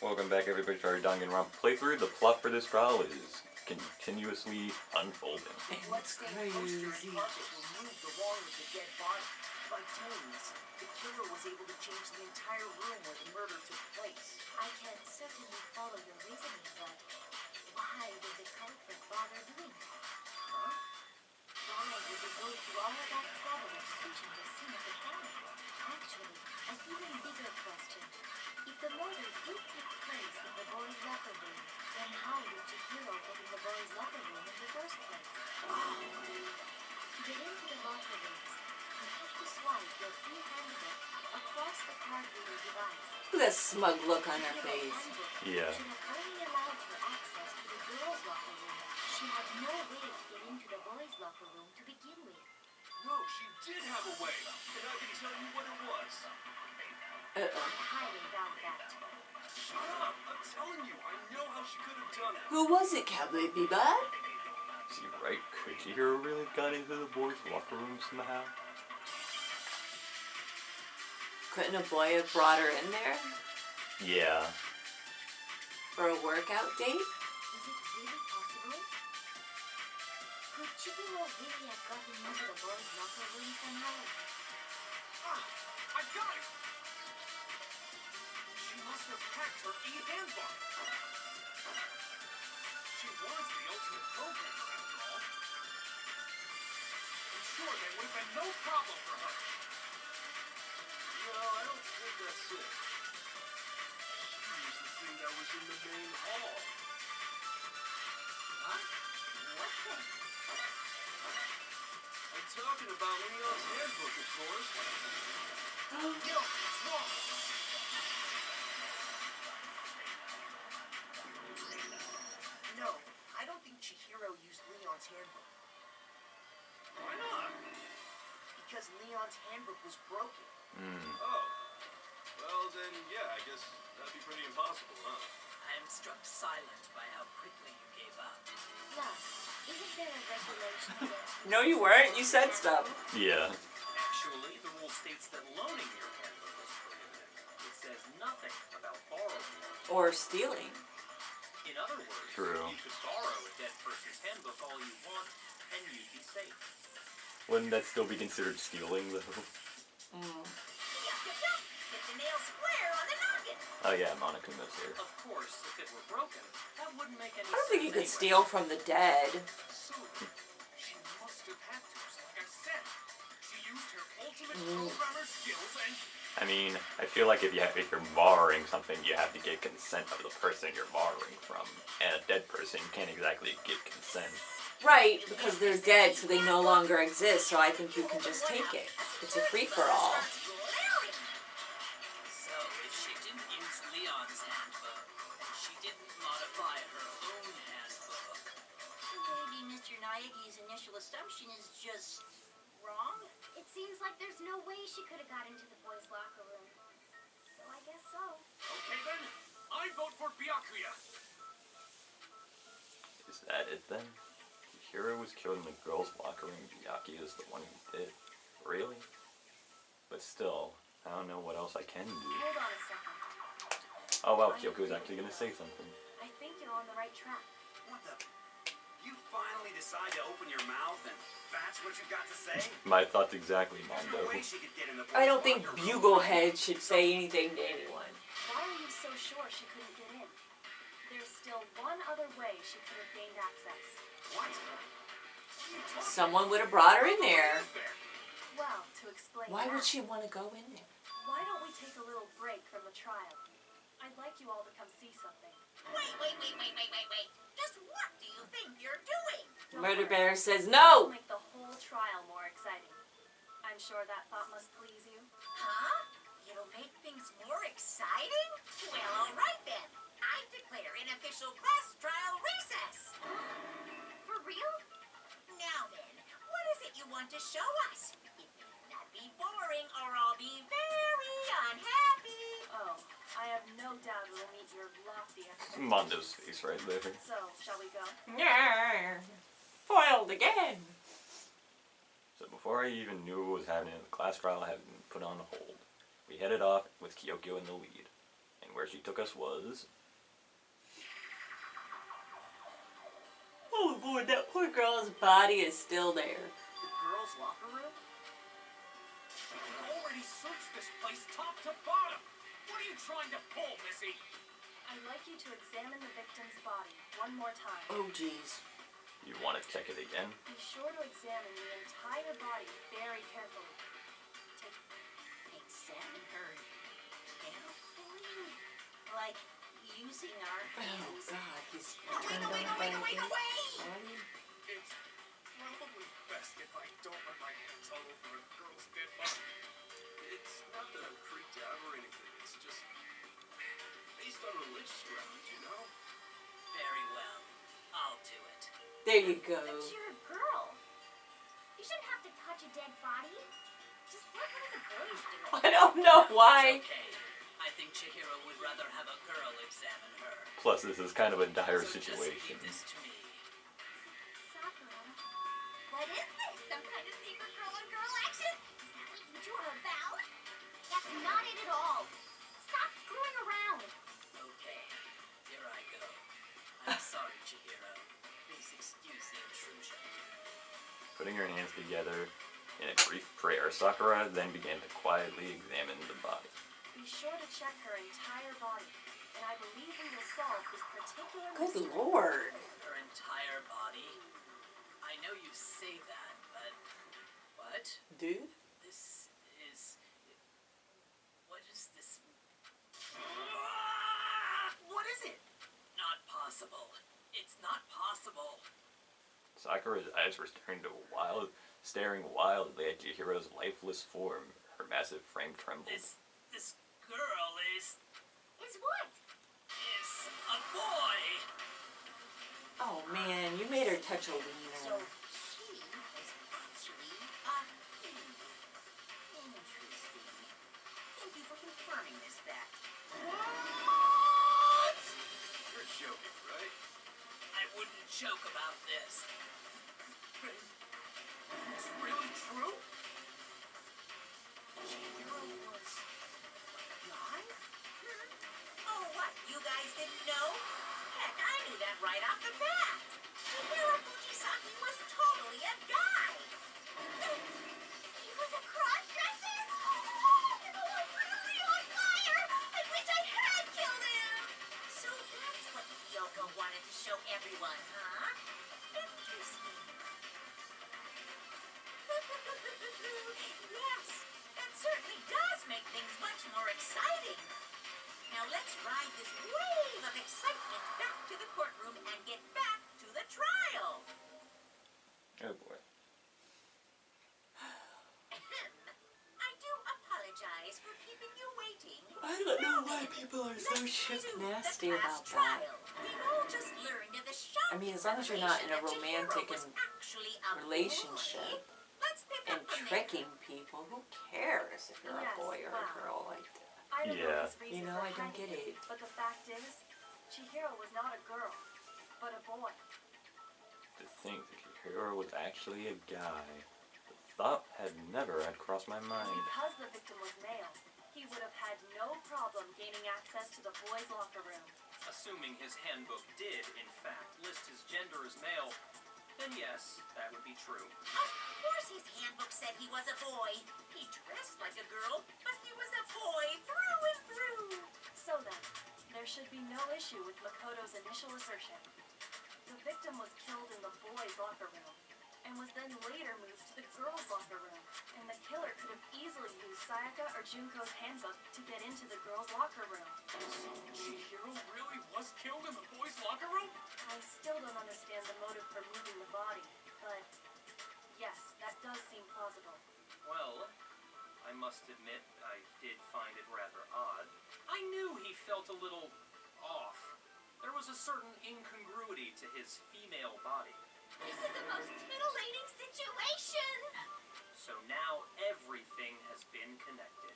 Welcome back everybody to our Danganronpa playthrough. The plot for this trial is continuously unfolding. It's crazy. By doing this, the killer was able to change the entire room where the murder took place. I can certainly follow your reasoning, but why would the culprit bother doing that? Huh? Why would they go through all of that trouble of switching the scene of the crime? Actually, an even bigger question. If the murder did take place in the boys' locker room, then how did Chihiro get in the boys' locker room in the first place? To get into the locker rooms, you have to swipe your free handbook across the card reader device. Look at that smug look on her face. Yeah. Should have only allowed her access to the girls' locker room. She had no way to get into the boys' locker room to begin with. No, she did have a way, and I can tell you what it was. I highly doubt that. Shut up! I'm telling you, I know how she could have done it. Who was it, Cowboy Bebop? Is he right? Could Chihiro really got into the boys' locker room somehow? Couldn't a boy have brought her in there Yeah. for a workout date? Is it really possible? Could Chihiro really have gotten into the boys' locker room somehow? Ah, I got it! She must have hacked her e-handbook. She was the ultimate programmer, after all. I'm sure there would have been no problem for her. No, I don't think that's it. She used the thing that was in the main hall. Huh? What thing? I'm talking about Leon's handbook, of course. Yo, what's wrong? No, I don't think Chihiro used Leon's handbook. Why not? Because Leon's handbook was broken. Oh. Well, then, yeah, I guess that'd be pretty impossible, huh? I am struck silent by how quickly you gave up. Plus, isn't there a regulation against... No, you weren't. You said stuff. Yeah. Actually, the rule states that loaning your handbook is prohibited. It says nothing about borrowing it. Or stealing. In other words, True. you could borrow a dead person's handbook all you want, and you'd be safe. Wouldn't that still be considered stealing though? Yup, yup, yup. Hit the nail square on the noggin. Oh yeah, Monica knows here. Of course, if it were broken, that wouldn't make any I don't think you could sense steal from the dead. So, she must have had to, like I said. She used her ultimate programmer skills and... I mean, I feel like if you're borrowing something, you have to get consent of the person you're borrowing from. And a dead person can't exactly get consent. Right, because they're dead, so they no longer exist, so I think you can just take it. It's a free-for-all. So, if she didn't use Leon's handbook, she didn't modify her own handbook. Maybe Mr. Naegi's initial assumption is just wrong? It seems like there's no way she could have got into the boys' locker room. So I guess so. Okay then, I vote for Byakuya. Is that it then? Chihiro was killed in the girls' locker room. Byakuya is the one who did. Really? But still, I don't know what else I can do. Hold on a second. Oh wow, Kyoko's actually gonna say something. I think you're on the right track. What the? You finally decide to open your mouth and that's what you got to say? My thoughts exactly, There's Mondo. no way she could get in the I don't think boys' locker room. Buglehead should say anything to anyone. Why are you so sure she couldn't get in? There's still one other way she could have gained access. What? Someone would have brought her in there. Well, to explain Why that, would she want to go in there? why don't we take a little break from the trial? I'd like you all to come see something. Wait. Just what do you think you're doing? Don't Murder worry. Bear says It'll no! make the whole trial more exciting. I'm sure that thought must please you. Huh? It'll make things more exciting? Well, all right then. I declare an official class trial recess. For real? Now then, what is it you want to show us? It may not be boring or I'll be very unhappy. Oh, I have no doubt it'll meet your lofty expectations. Mondo's face right there. So, shall we go? Yeah. Foiled again. So before I even knew what was happening, the class trial had been put on hold. We headed off with Kyoko in the lead. And where she took us was... Oh boy, that poor girl's body is still there. The girls' locker room? We already searched this place top to bottom. What are you trying to pull, Missy? I'd like you to examine the victim's body one more time. Oh jeez. You want to check it again? Be sure to examine the entire body very carefully. Examine her carefully? Like using our Oh hands? god, he's Wait, turned wait, on by wait, a wait, dead wait! body. It's probably best if I don't run my hands all over a girl's dead body. It's not that I'm creeped out or anything. It's just based on religious grounds, you know? Very well. I'll do it. There you go. But you're a girl. You shouldn't have to touch a dead body. Just let one of the boys do it. I don't know why. It's okay. I think Chihiro would rather have a girl examine her. Plus, this is kind of a dire So just situation. leave this to me. Sakura. What is this? Some kind of secret girl-on-girl action? Is that what you two are about? That's not it at all. Stop screwing around. Okay, here I go. I'm sorry, Chihiro. Please excuse the intrusion. Putting her hands together in a brief prayer, Sakura then began to quietly examine the body. Be sure to check her entire body, and I believe we will solve this particular Good mystery. lord. Her entire body? I know you say that, but... What? Dude? This is... What is this? What is it? Not possible. It's not possible. Sakura's eyes were staring wildly at Chihiro's lifeless form. Her massive frame trembled. This girl is what? a boy. Oh man, you made her touch a wiener. So she is actually a he. Interesting. Thank you for confirming this fact. What? You're joking, right? I wouldn't joke about this. It's really true? Chihiro was a guy? Oh, what? You guys didn't know? Heck, I knew that right off the bat. Chihiro Fujisaki was totally a guy. He was a cross-dresser? Oh, really on fire! I wish I had killed him! So that's what Kyoko wanted to show everyone, huh? Interesting. Yes, that certainly does make things much more exciting. Now let's ride this wave of excitement back to the courtroom and get back to the trial. Oh boy. I do apologize for keeping you waiting. I don't know why Now then, people are so let's shit do nasty the about class that. trial. We've all just learned of the shock I mean, as long as you're not in a revelation that romantic Chihiro was and actually a relationship boy. Let's pick and up from there. tricking people, who cares if you're a Yes, boy or a wow. girl like that? I don't Yeah. know his reason You know, for I don't hiding get it. But the fact is, Chihiro was not a girl, but a boy. To think that Chihiro was actually a guy. The thought had never crossed my mind. Because the victim was male, he would have had no problem gaining access to the boys' locker room. Assuming his handbook did, in fact, list his gender as male, then yes, that would be true. Of course his handbook said he was a boy. He dressed like a girl, but he was a boy through and through. So then, there should be no issue with Makoto's initial assertion. The victim was killed in the boys' locker room, and was then later moved to the girls' locker room. And the killer could have easily used Sayaka or Junko's handbook to get into the girls' locker room. So Chihiro really was killed in the boys' locker room? I still don't understand the motive for moving the body, but yes, that does seem plausible. Well, I must admit, I did find it rather odd. I knew he felt a little off. There was a certain incongruity to his female body. This is the most titillating situation. So now everything has been connected.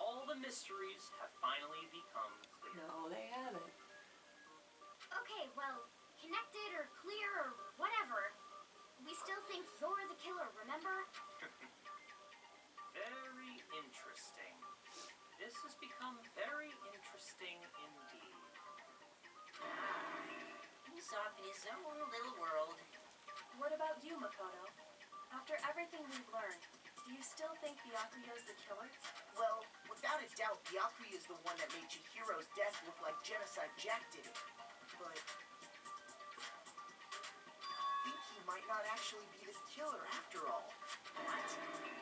All the mysteries have finally become clear. No, they haven't. Okay, well, connected or clear or whatever, we still think you're the killer, remember? Very interesting. This has become very interesting his own little world. What about you, Makoto? After everything we've learned, do you still think Byakuya's the killer? Well, without a doubt, Byakuya is the one that made Chihiro's death look like Genocide Jack did it. But I think he might not actually be the killer after all. What?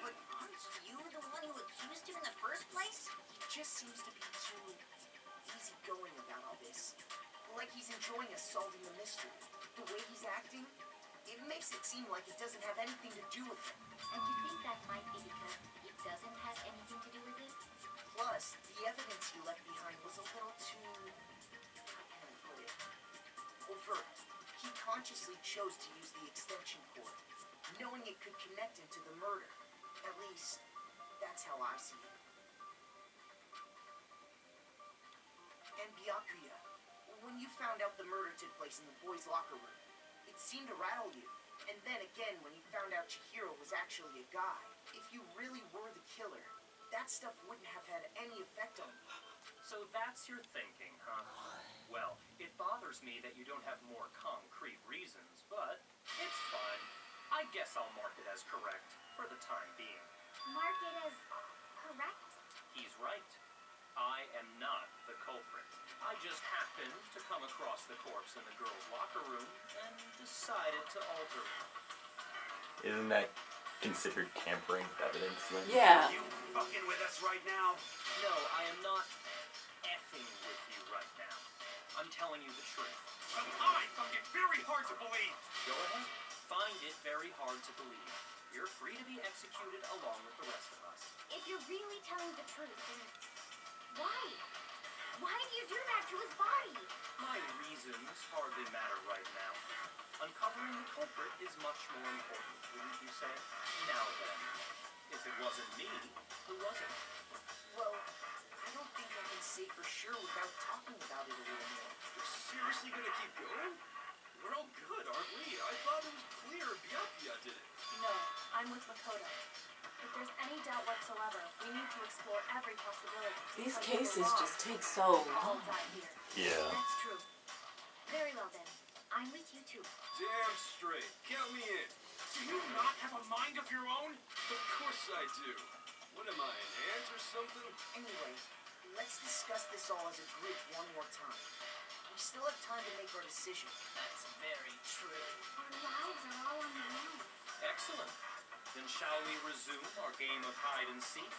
But aren't you the one who accused him in the first place? He just seems to be too easygoing about all this. Like he's enjoying us solving the mystery. The way he's acting, it makes it seem like it doesn't have anything to do with him. And you think that might be because it doesn't have anything to do with it? Plus, the evidence he left behind was a little too... how can I put it? Overt. He consciously chose to use the extension cord, knowing it could connect him to the murder. At least, that's how I see it. And Byakuya, when you found out the murder took place in the boys' locker room, it seemed to rattle you. And then again, when you found out Chihiro was actually a guy, if you really were the killer, that stuff wouldn't have had any effect on you. So that's your thinking, huh? Well, it bothers me that you don't have more concrete reasons, but it's fine. I guess I'll mark it as correct for the time being. Mark it as correct? He's right. I am not the culprit. I just happened to come across the corpse in the girls' locker room and decided to alter it. Isn't that considered tampering evidence then? Yeah. You fucking with us right now? No, I am not effing with you right now. I'm telling you the truth. Well, I find it very hard to believe. Go ahead. Find it very hard to believe. You're free to be executed along with the rest of us. If you're really telling the truth, then why? Why did you do that to his body? My reasons hardly matter right now. Uncovering the culprit is much more important, wouldn't you say? Now then, if it wasn't me, who was it? Well, I don't think I can say for sure without talking about it a little more. You're seriously gonna keep going? We're all good, aren't we? I thought it was clear Byakuya did it. No, I'm with Makoto. If there's any doubt whatsoever, we need to explore every possibility. These Because if cases we're just wrong, take so we'll all long. die here. Yeah. That's true. Very well then. I'm with you too. Damn straight. Count me in. Do you not have a mind of your own? Of course I do. What am I, an ant or something? Anyway, let's discuss this all as a group one more time. We still have time to make our decision. That's very true. Our lives are all on the line. Excellent. Then shall we resume our game of hide and seek?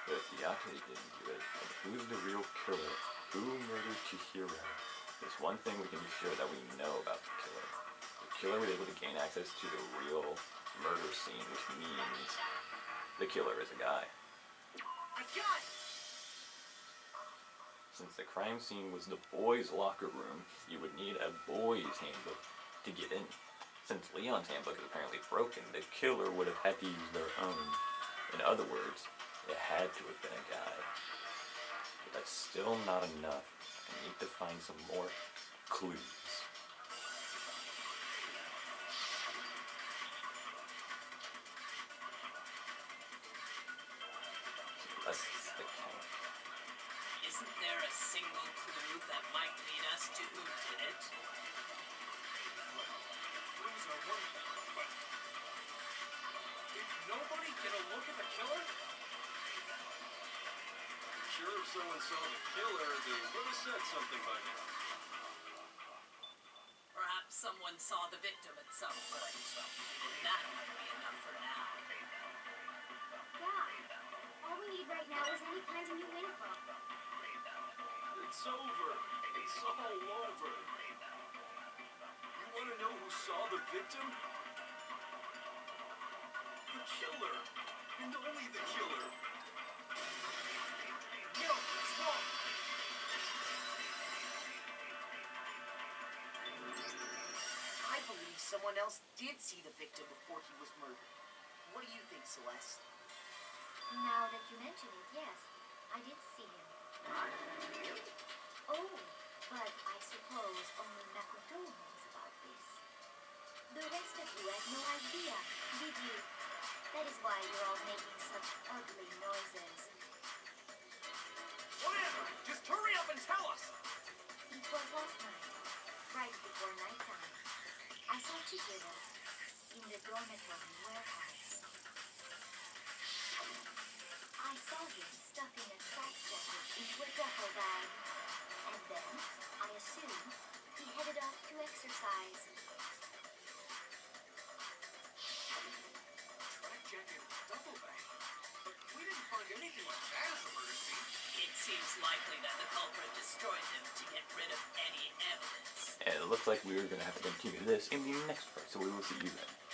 But if Byakuya didn't do it, then who's the real killer? Who murdered Chihiro? There's one thing we can be sure that we know about the killer. The killer was able to gain access to the real murder scene, which means the killer is a guy. I got it! Since the crime scene was the boys' locker room, you would need a boys' handbook to get in. Since Leon's handbook is apparently broken, the killer would have had to use their own. In other words, it had to have been a guy. But that's still not enough. I need to find some more clues. So let's stick count. Isn't there a single clue that might lead us to who did it? Clues are one thing, but... did nobody get a look at the killer? I'm sure if someone saw the killer, they would have said something by now. Perhaps someone saw the victim at some point. That might be enough for now. Yeah. All we need right now is any kind of new info. It's over. It's all over. You want to know who saw the victim? The killer. And only the killer. No, it's wrong. I believe someone else did see the victim before he was murdered. What do you think, Celeste? Now that you mention it, yes, I did see him. Oh, but I suppose only Makoto knows about this. The rest of you had no idea, did you? That is why you're all making such ugly noises. Whatever. Just hurry up and tell us. It was last night, right before before nighttime, I saw Chihiro in the dormitory warehouse. I saw him stuffing a track jacket into a duffel bag, and then I assumed he headed off to exercise. Track jacket, duffel bag. But we didn't find anything like that as a murder scene. It seems likely that the culprit destroyed them to get rid of any evidence. And it looks like we're going to have to continue this in the next part, so we will see you then.